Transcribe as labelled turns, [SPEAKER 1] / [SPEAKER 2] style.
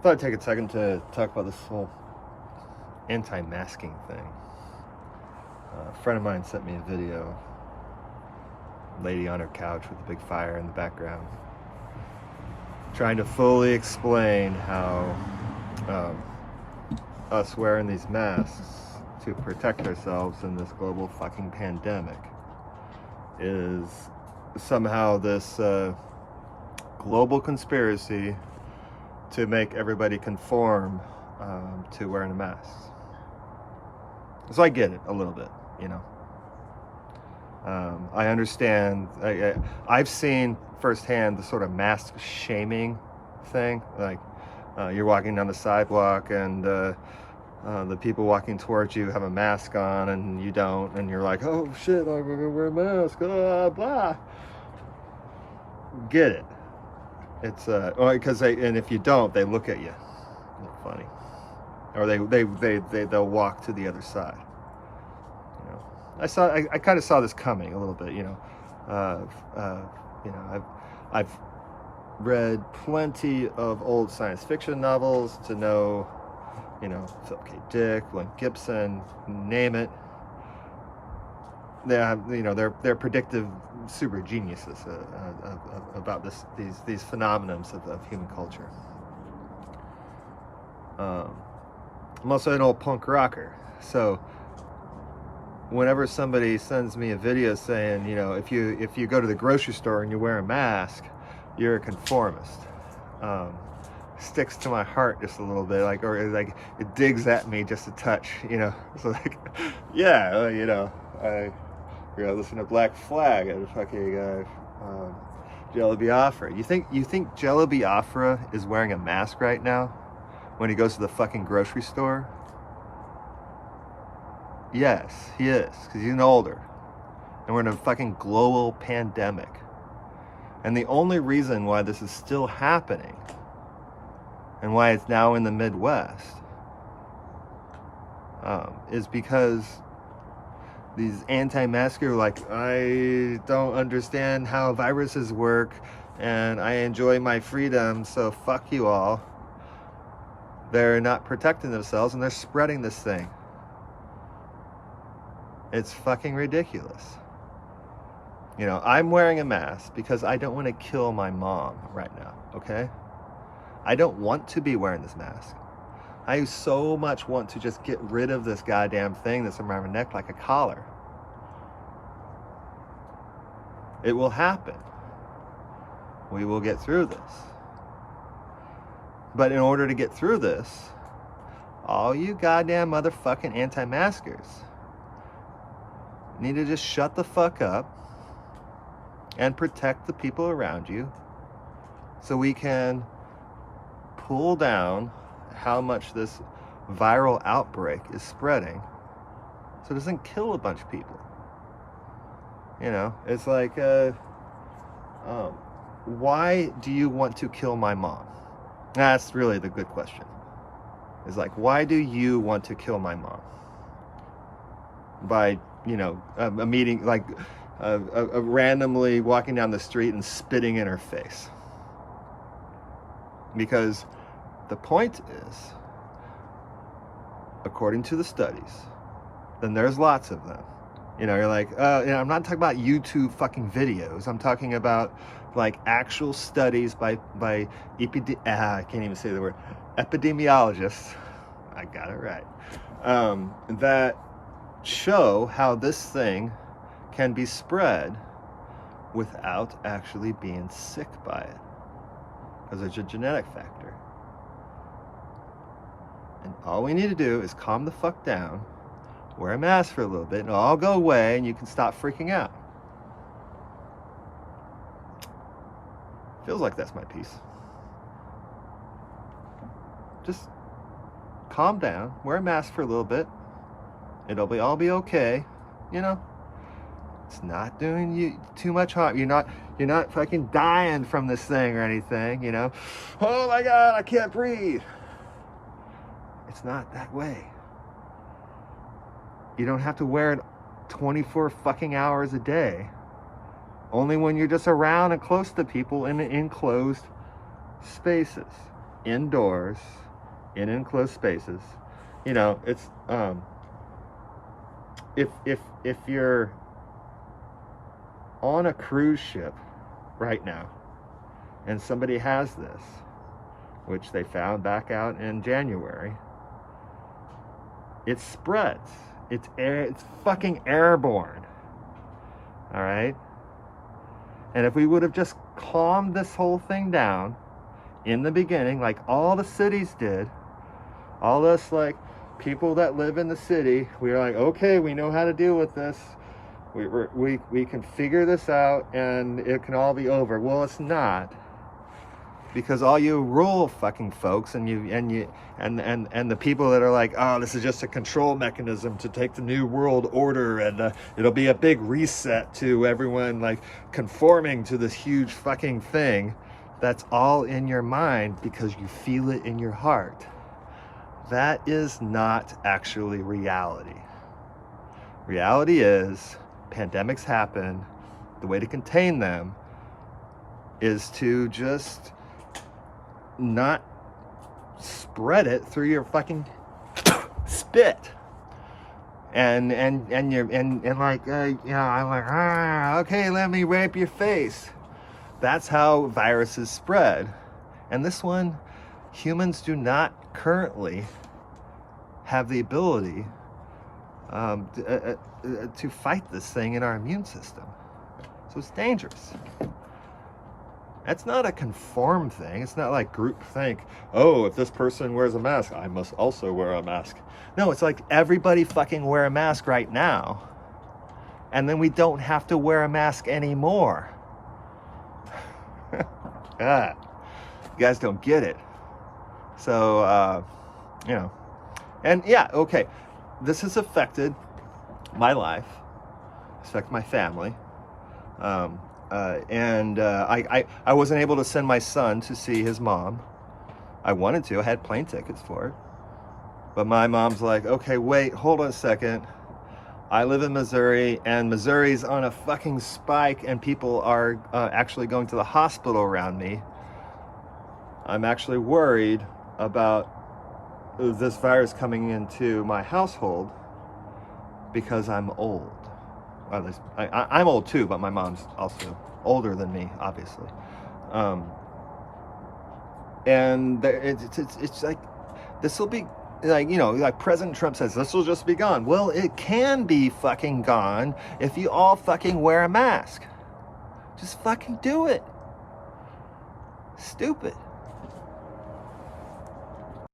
[SPEAKER 1] thought I'd take a second to talk about this whole anti-masking thing. A friend of mine sent me a video. Lady on her couch with a big fire in the background, trying to fully explain how us wearing these masks to protect ourselves in this global fucking pandemic is somehow this global conspiracy to make everybody conform to wearing a mask. So I get it a little bit, you know. I understand. I've seen firsthand the sort of mask shaming thing. Like you're walking down the sidewalk and the people walking towards you have a mask on and you don't, and you're like, oh shit, I'm gonna wear a mask, blah. Get it. It's because and if you don't, they look at you. Look funny, or they'll walk to the other side. You know, I kind of saw this coming a little bit. You know, I've read plenty of old science fiction novels to know, you know, Philip K. Dick, William Gibson, name it. They have, you know, they're predictive super geniuses about these phenomenons of human culture. I'm also an old punk rocker, so whenever somebody sends me a video saying, you know, if you go to the grocery store and you wear a mask, you're a conformist, sticks to my heart just a little bit, or it digs at me just a touch, you know. So like, yeah, you know, I listen to Black Flag and fucking Jello Biafra. You think Jello Biafra is wearing a mask right now when he goes to the fucking grocery store? Yes, he is, because he's older. And we're in a fucking global pandemic. And the only reason why this is still happening and why it's now in the Midwest is because these anti-maskers are like, I don't understand how viruses work and I enjoy my freedom, so fuck you all. They're not protecting themselves and they're spreading this thing. It's fucking ridiculous. You know, I'm wearing a mask because I don't want to kill my mom right now, okay? I don't want to be wearing this mask. I so much want to just get rid of this goddamn thing that's around my neck like a collar. It will happen. We will get through this. But in order to get through this, all you goddamn motherfucking anti-maskers need to just shut the fuck up and protect the people around you so we can pull down how much this viral outbreak is spreading so it doesn't kill a bunch of people. You know, it's like, why do you want to kill my mom? That's really the good question. It's like, why do you want to kill my mom? By, you know, a meeting, like randomly walking down the street and spitting in her face. Because the point is, according to the studies, then there's lots of them. You know, you're like, you know, I'm not talking about YouTube fucking videos. I'm talking about like actual studies by I can't even say the word, epidemiologists. I got it right. That show how this thing can be spread without actually being sick by it, because there's a genetic factor. And all we need to do is calm the fuck down, wear a mask for a little bit, and it'll all go away and you can stop freaking out. Feels like that's my piece. Just calm down, wear a mask for a little bit. It'll all be okay, you know. It's not doing you too much harm. You're not fucking dying from this thing or anything, you know. Oh my God, I can't breathe. It's not that way. You don't have to wear it 24 fucking hours a day. Only when you're just around and close to people in enclosed spaces. indoors, in enclosed spaces. You know, it's if you're on a cruise ship right now and somebody has this, which they found back out in January, it spreads. It's fucking airborne. All right? And if we would have just calmed this whole thing down in the beginning, like all the cities did, all us like people that live in the city, we were like, okay, we know how to deal with this. We can figure this out and it can all be over. Well, it's not, because all you rural fucking folks and the people that are like, oh, this is just a control mechanism to take the new world order and it'll be a big reset to everyone like conforming to this huge fucking thing. That's all in your mind because you feel it in your heart. That is not actually reality. Reality is pandemics happen. The way to contain them is to just not spread it through your fucking spit. And like, I'm like, okay, let me rape your face. That's how viruses spread. And this one, humans do not currently have the ability to fight this thing in our immune system. So it's dangerous. That's not a conform thing. It's not like group think, oh, if this person wears a mask, I must also wear a mask. No, it's like everybody fucking wear a mask right now. And then we don't have to wear a mask anymore. You guys don't get it. So, you know, and yeah, okay. This has affected my life, affected my family. I wasn't able to send my son to see his mom. I wanted to. I had plane tickets for it. But my mom's like, okay, wait, hold on a second. I live in Missouri, and Missouri's on a fucking spike, and people are actually going to the hospital around me. I'm actually worried about this virus coming into my household because I'm old. Well, at least I'm old too, but my mom's also older than me, obviously. And it's like, this will be like, you know, like President Trump says, this will just be gone. Well, it can be fucking gone if you all fucking wear a mask. Just fucking do it. Stupid.